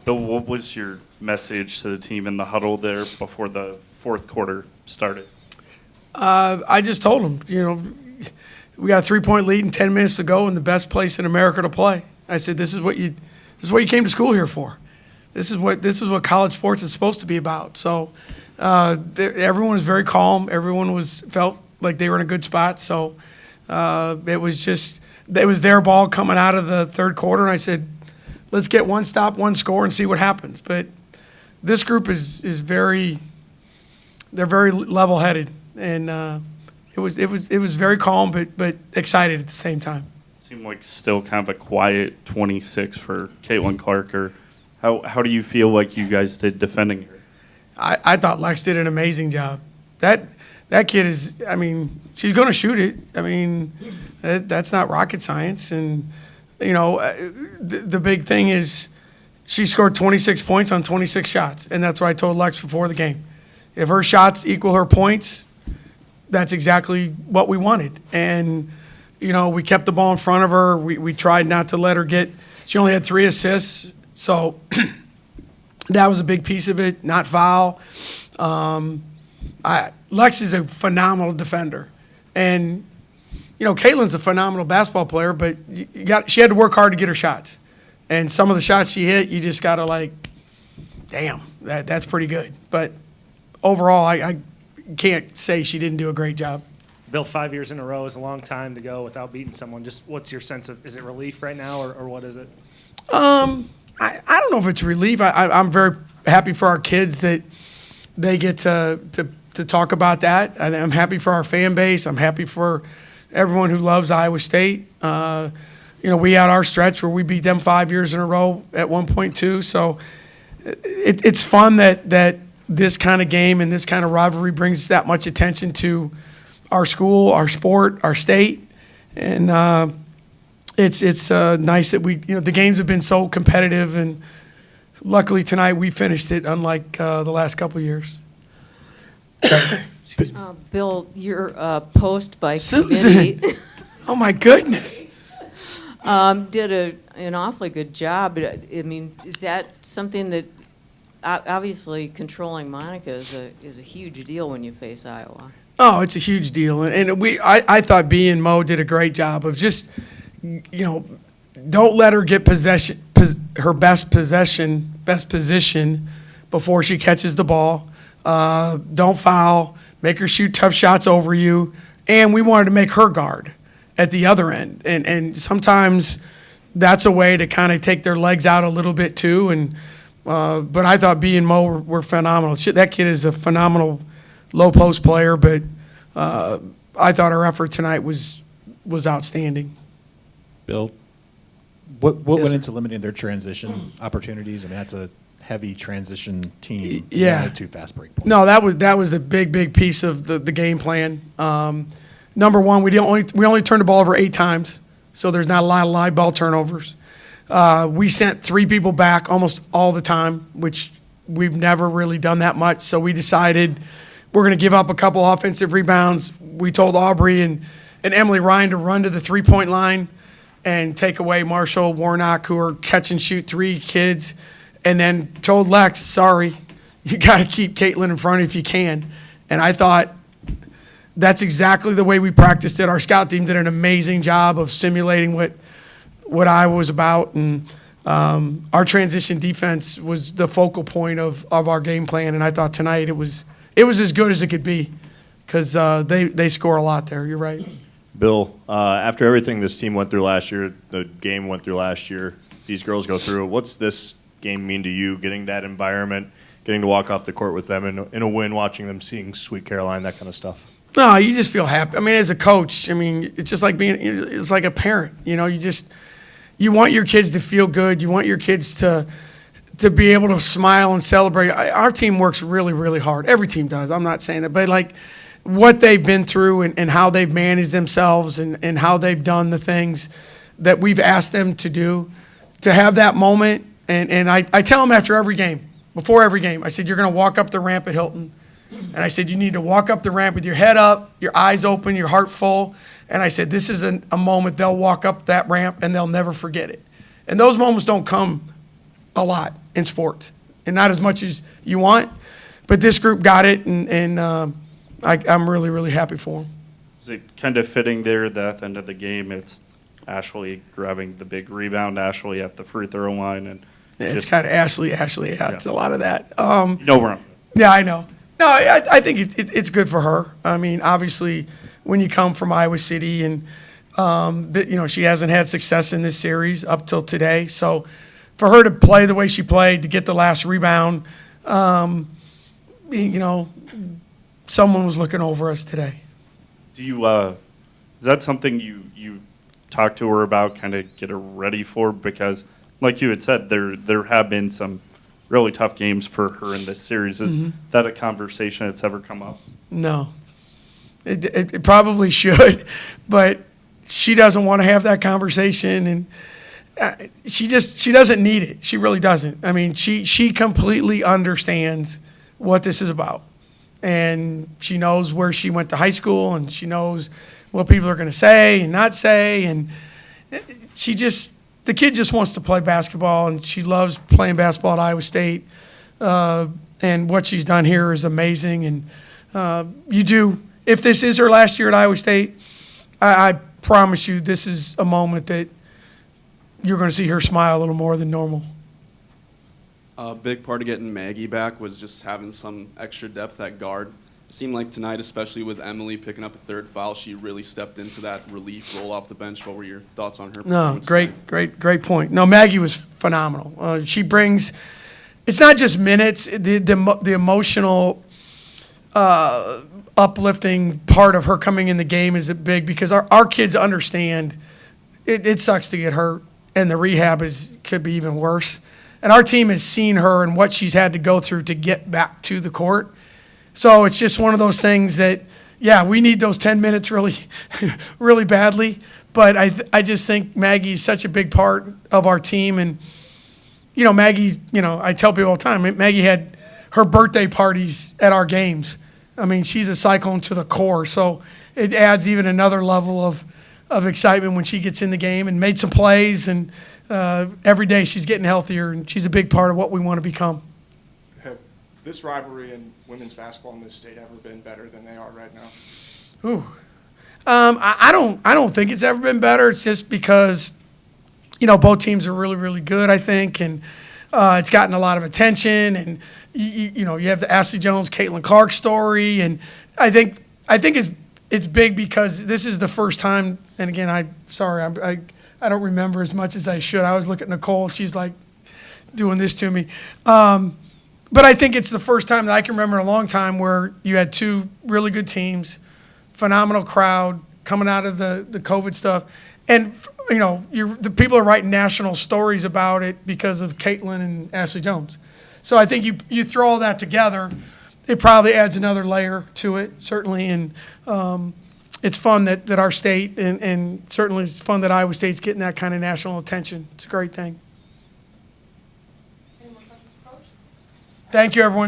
Bill, what was your message to the team in the huddle there before the fourth quarter started? I just told them, we got a 3-point lead and 10 minutes to go in the best place in America to play. I said, this is what you came to school here for. This is what college sports is supposed to be about. So everyone was very calm. Everyone felt like they were in a good spot. So it was their ball coming out of the third quarter, and I said, let's get one stop, one score, and see what happens. But this group is very level-headed, and it was very calm but excited at the same time. Seemed like still kind of a quiet 26 for Caitlin Clark. Or how do you feel like you guys did defending her? I thought Lex did an amazing job. That kid is, she's going to shoot it. That's not rocket science. And, the big thing is she scored 26 points on 26 shots. And that's what I told Lex before the game. If her shots equal her points, that's exactly what we wanted. And, we kept the ball in front of her. We tried not to let her she only had 3 assists. So that was a big piece of it, not foul. Lex is a phenomenal defender. And, Caitlin's a phenomenal basketball player, but she had to work hard to get her shots. And some of the shots she hit, you just got to damn, that's pretty good. But overall, I can't say she didn't do a great job. Bill, 5 years in a row is a long time to go without beating someone. Just what's your sense of, is it relief right now or what is it? I don't know if it's relief. I'm very happy for our kids that they get to talk about that. I'm happy for our fan base. I'm happy for everyone who loves Iowa State. We had our stretch where we beat them 5 years in a row at 1.2. So it's fun that this kind of game and this kind of rivalry brings that much attention to our school, our sport, our state. And it's nice that the games have been so competitive, and luckily tonight we finished it, unlike the last couple of years. Bill, your post by Susan. committee Oh my goodness. did an awfully good job. Is that something that obviously controlling Monica is a huge deal when you face Iowa? Oh, it's a huge deal, and I thought B and Mo did a great job of just, don't let her get her best position before she catches the ball. Don't foul. Make her shoot tough shots over you. And we wanted to make her guard at the other end. And sometimes that's a way to kind of take their legs out a little bit too. And but I thought B and Mo were phenomenal. That kid is a phenomenal low post player. But I thought our effort tonight was outstanding. Bill, what went into limiting their transition opportunities? That's a heavy transition team. Yeah. Only 2 fast break points. No, that was a big piece of the game plan. Number one, we only turned the ball over 8 times, so there's not a lot of live ball turnovers. We sent 3 people back almost all the time, which we've never really done that much. So we decided we're going to give up a couple offensive rebounds. We told Aubrey and Emily Ryan to run to the 3-point line and take away Marshall, Warnock, who are catch and shoot 3 kids, and then told Lex, sorry, you got to keep Caitlin in front if you can. And I thought that's exactly the way we practiced it. Our scout team did an amazing job of simulating what I was about, and our transition defense was the focal point of our game plan. And I thought tonight it was as good as it could be, because they score a lot there. You're right. Bill, after everything this team went through last year, the game went through last year, these girls go through, what's this game mean to you, getting that environment, getting to walk off the court with them in a win, watching them, seeing Sweet Caroline, that kind of stuff? No, you just feel happy. As a coach, it's just like it's like a parent. You want your kids to feel good. You want your kids to be able to smile and celebrate. Our team works really, really hard. Every team does. I'm not saying that, but what they've been through and how they've managed themselves and how they've done the things that we've asked them to do, to have that moment. And I tell them after every game, before every game, I said, you're going to walk up the ramp at Hilton. And I said, you need to walk up the ramp with your head up, your eyes open, your heart full. And I said, this is a moment they'll walk up that ramp and they'll never forget it. And those moments don't come a lot in sports, and not as much as you want, but this group got it, and I'm really, really happy for them. Is it kind of fitting there that at the end of the game, it's Ashley grabbing the big rebound, Ashley at the free throw line, and It's just, kind of Ashley. Yeah, it's a lot of that. you know where I'm. Yeah, I know. No, I think it's good for her. I mean, obviously, when you come from Iowa City and, she hasn't had success in this series up till today. So for her to play the way she played, to get the last rebound, someone was looking over us today. Do you, is that something you talk to her about, kind of get her ready for? Because like you had said, there have been some really tough games for her in this series. Is that a conversation that's ever come up? No. It probably should, but she doesn't want to have that conversation, and she doesn't need it. She really doesn't. I mean, she completely understands what this is about, and she knows where she went to high school, and she knows what people are going to say and not say, and the kid just wants to play basketball, and she loves playing basketball at Iowa State, and what she's done here is amazing. And if this is her last year at Iowa State, I promise you this is a moment that you're going to see her smile a little more than normal. A big part of getting Maggie back was just having some extra depth at guard. It seemed like tonight, especially with Emily picking up a third foul, she really stepped into that relief role off the bench. What were your thoughts on her No, performance tonight? great point. No, Maggie was phenomenal. She brings, it's not just minutes, the emotional uplifting part of her coming in the game is big, because our kids understand it sucks to get hurt, and the rehab could be even worse. And our team has seen her and what she's had to go through to get back to the court. So it's just one of those things that, yeah, we need those 10 minutes really, really badly. But I just think Maggie's such a big part of our team. And, Maggie's, I tell people all the time, Maggie had her birthday parties at our games. I mean, she's a Cyclone to the core. So it adds even another level of excitement when she gets in the game, and made some plays. And every day she's getting healthier, and she's a big part of what we want to become. Have this rivalry in women's basketball in this state ever been better than they are right now? Ooh. I don't think it's ever been better. It's just because, both teams are really, really good, I think, and it's gotten a lot of attention. And you have the Ashley Jones, Caitlin Clark story, and I think it's big because this is the first time. And again, I don't remember as much as I should. I always look at Nicole; she's like doing this to me. But I think it's the first time that I can remember in a long time where you had two really good teams, phenomenal crowd coming out of the COVID stuff. And, the people are writing national stories about it because of Caitlin and Ashley Jones. So I think you throw all that together, it probably adds another layer to it, certainly. And it's fun that our state, and certainly it's fun that Iowa State's getting that kind of national attention. It's a great thing. Thank you, everyone.